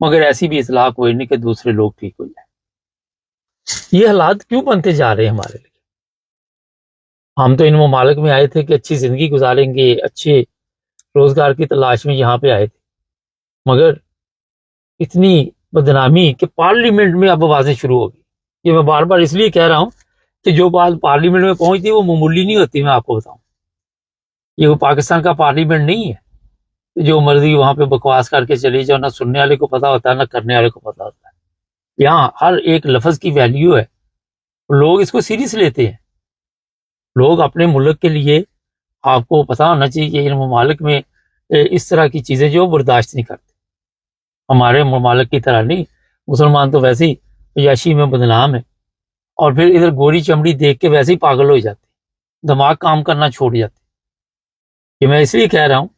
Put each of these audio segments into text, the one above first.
مگر ایسی بھی اصلاح کوئی نہیں کہ دوسرے لوگ ٹھیک ہو جائیں. یہ حالات کیوں بنتے جا رہے ہیں ہمارے لیے؟ ہم تو ان ممالک میں آئے تھے کہ اچھی زندگی گزاریں گے، اچھے روزگار کی تلاش میں یہاں پہ آئے تھے، مگر اتنی بدنامی کہ پارلیمنٹ میں اب آوازیں شروع ہو گئی. یہ میں بار بار اس لیے کہہ رہا ہوں کہ جو بات پارلیمنٹ میں پہنچتی ہے وہ معمولی نہیں ہوتی. میں آپ کو بتاؤں، یہ وہ پاکستان کا پارلیمنٹ نہیں ہے جو مرضی وہاں پہ بکواس کر کے چلی جاؤ، نہ سننے والے کو پتا ہوتا ہے نہ کرنے والے کو پتا ہوتا ہے. یہاں ہر ایک لفظ کی ویلیو ہے، لوگ اس کو سیریس لیتے ہیں. لوگ اپنے ملک کے لیے، آپ کو پتا ہونا چاہیے کہ ان ممالک میں اس طرح کی چیزیں جو برداشت نہیں کرتے. ہمارے ممالک کی طرح نہیں، مسلمان تو ویسے ہی عیاشی میں بدنام ہے، اور پھر ادھر گوری چمڑی دیکھ کے ویسے ہی پاگل ہو جاتے، دماغ کام کرنا چھوڑ جاتے. یہ میں اس لیے کہہ رہا ہوں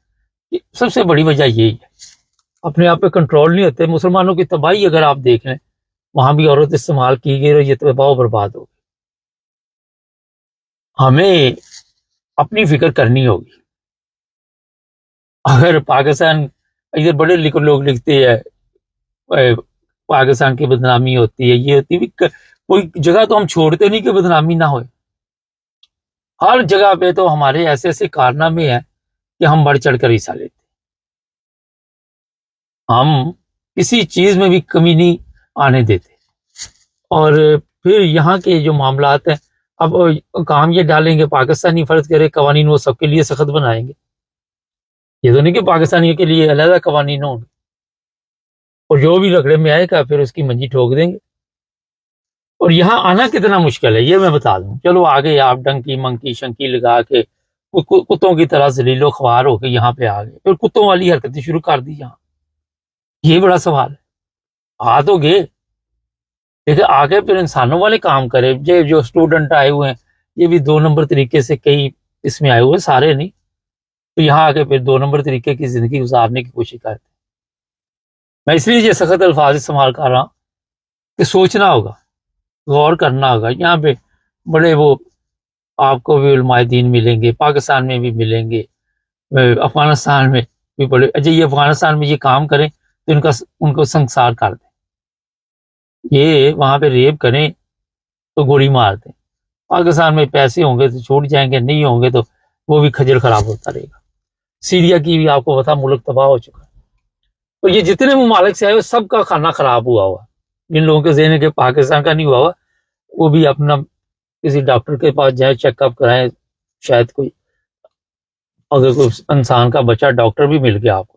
کہ سب سے بڑی وجہ یہی ہے، اپنے آپ پہ کنٹرول نہیں ہوتے. مسلمانوں کی تباہی اگر آپ دیکھ لیں، وہاں بھی عورت استعمال کی گئی اور یہ تباہ و برباد ہو گئی. ہمیں اپنی فکر کرنی ہوگی. اگر پاکستان، ادھر بڑے لوگ لکھتے ہیں پاکستان کی بدنامی ہوتی ہے، یہ ہوتی ہے، کوئی جگہ تو ہم چھوڑتے نہیں کہ بدنامی نہ ہوئے. ہر جگہ پہ تو ہمارے ایسے ایسے کارنامے ہیں کہ ہم بڑھ چڑھ کر حصہ لیتے. ہم کسی چیز میں بھی کمی نہیں آنے دیتے. اور پھر یہاں کے جو معاملات ہیں، اب کام یہ ڈالیں گے پاکستانی فرض کرے قوانین وہ سب کے لیے سخت بنائیں گے. یہ تو نہیں کہ پاکستانیوں کے لیے علیحدہ قوانین ہوں گے، اور جو بھی رگڑے میں آئے گا پھر اس کی منجی ٹھوک دیں گے. اور یہاں آنا کتنا مشکل ہے یہ میں بتا دوں. چلو آگے آپ ڈنکی منکی شنکی لگا کے کتوں کی طرح ذلیل و خوار ہو کے یہاں پہ آ گئے، پھر کتوں والی حرکتیں شروع کر دی یہاں. یہ بڑا سوال ہے. آ تو گئے، لیکن آگے پھر انسانوں والے کام کرے. یہ جو اسٹوڈنٹ آئے ہوئے ہیں یہ بھی 2 نمبر طریقے سے کئی اس میں آئے ہوئے ہیں، سارے نہیں. تو یہاں آ کے پھر 2 نمبر طریقے کی زندگی گزارنے کی کوشش کرتے. میں اس لیے یہ سخت الفاظ استعمال کر رہا ہوں کہ سوچنا ہوگا، غور کرنا ہوگا. یہاں پہ بڑے وہ آپ کو بھی علماء دین ملیں گے، پاکستان میں بھی ملیں گے، افغانستان میں بھی بڑے. اچھا یہ افغانستان میں یہ کام کریں تو ان کو سنسار کر دیں، یہ وہاں پہ ریپ کریں تو گولی مار دیں. پاکستان میں پیسے ہوں گے تو چھوٹ جائیں گے، نہیں ہوں گے تو وہ بھی کھجر خراب ہوتا رہے گا. سیریا کی بھی آپ کو پتا ملک تباہ ہو چکا ہے. تو یہ جتنے ممالک سے آئے سب کا کھانا خراب ہوا ہوا. جن لوگوں کے ذہن ہے کہ پاکستان کا نہیں ہوا ہوا، وہ بھی اپنا کسی ڈاکٹر کے پاس جائیں، چیک اپ کرائیں. شاید کوئی اگر کوئی انسان کا بچہ ڈاکٹر بھی مل گیا آپ کو.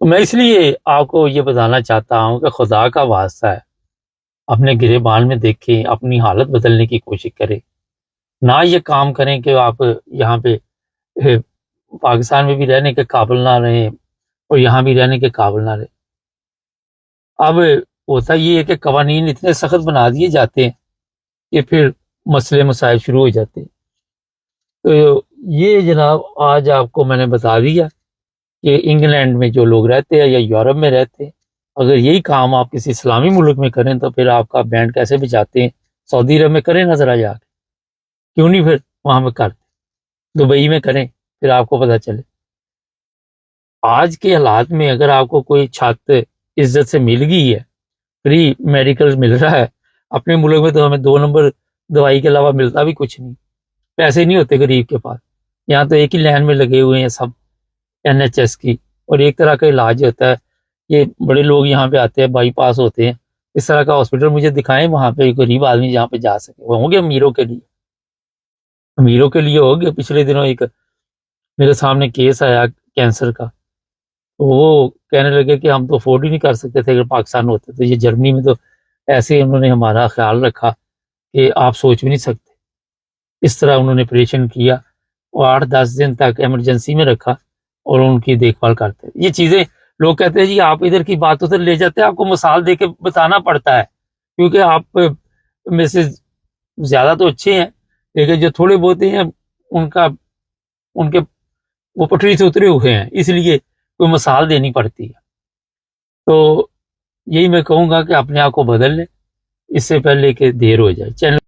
تو میں اس لیے آپ کو یہ بتانا چاہتا ہوں کہ خدا کا واسطہ ہے، اپنے گریبان میں دیکھیں، اپنی حالت بدلنے کی کوشش کریں. نہ یہ کام کریں کہ آپ یہاں پہ پاکستان میں بھی رہنے کے قابل نہ رہیں اور یہاں بھی رہنے کے قابل نہ رہیں. اب ہوتا یہ ہے کہ قوانین اتنے سخت بنا دیے جاتے ہیں کہ پھر مسئلے مسائل شروع ہو جاتے ہیں. تو یہ جناب آج آپ کو میں نے بتا دیا کہ انگلینڈ میں جو لوگ رہتے ہیں یا یورپ میں رہتے ہیں، اگر یہی کام آپ کسی اسلامی ملک میں کریں تو پھر آپ کا بینڈ کیسے بجاتے ہیں. سعودی عرب میں کریں نظر آ جا کے، کیوں نہیں پھر وہاں پہ کرتے. دبئی میں کریں، پھر آپ کو پتہ چلے. آج کے حالات میں اگر آپ کو کوئی چھت عزت سے مل گئی ہے، فری میڈیکل مل رہا ہے، اپنے ملک میں تو ہمیں 2 نمبر دوائی کے علاوہ ملتا بھی کچھ نہیں. پیسے نہیں ہوتے غریب کے پاس. یہاں تو ایک ہی لائن میں لگے ہوئے ہیں سب NHS کی، اور ایک طرح کا علاج ہوتا ہے. یہ بڑے لوگ یہاں پہ آتے ہیں، بائی پاس ہوتے ہیں، اس طرح کا ہاسپٹل مجھے دکھائیں وہاں پہ غریب آدمی جہاں پہ جا سکے. وہ ہوں گے امیروں کے لیے، امیروں کے لیے ہو گیا. پچھلے دنوں ایک میرے سامنے کیس آیا کینسر کا، وہ کہنے لگے کہ ہم تو افورڈ ہی نہیں کر سکتے تھے اگر پاکستان ہوتے. تو یہ جرمنی میں تو ایسے انہوں نے ہمارا خیال رکھا کہ آپ سوچ بھی نہیں سکتے. اس طرح انہوں نے آپریشن کیا اور 8-10 دن تک ایمرجنسی میں رکھا اور ان کی دیکھ بھال کرتے. یہ چیزیں لوگ کہتے ہیں جی آپ ادھر کی بات ادھر لے جاتے ہیں. آپ کو مثال دے کے بتانا پڑتا ہے، کیونکہ آپ میں سے زیادہ تو اچھے ہیں، لیکن جو تھوڑے بہت ہیں ان کے وہ پٹری سے اترے ہوئے ہیں، اس لیے کوئی مثال دینی پڑتی ہے. تو یہی میں کہوں گا کہ اپنے آپ کو بدل لیں اس سے پہلے کہ دیر ہو جائے. چینل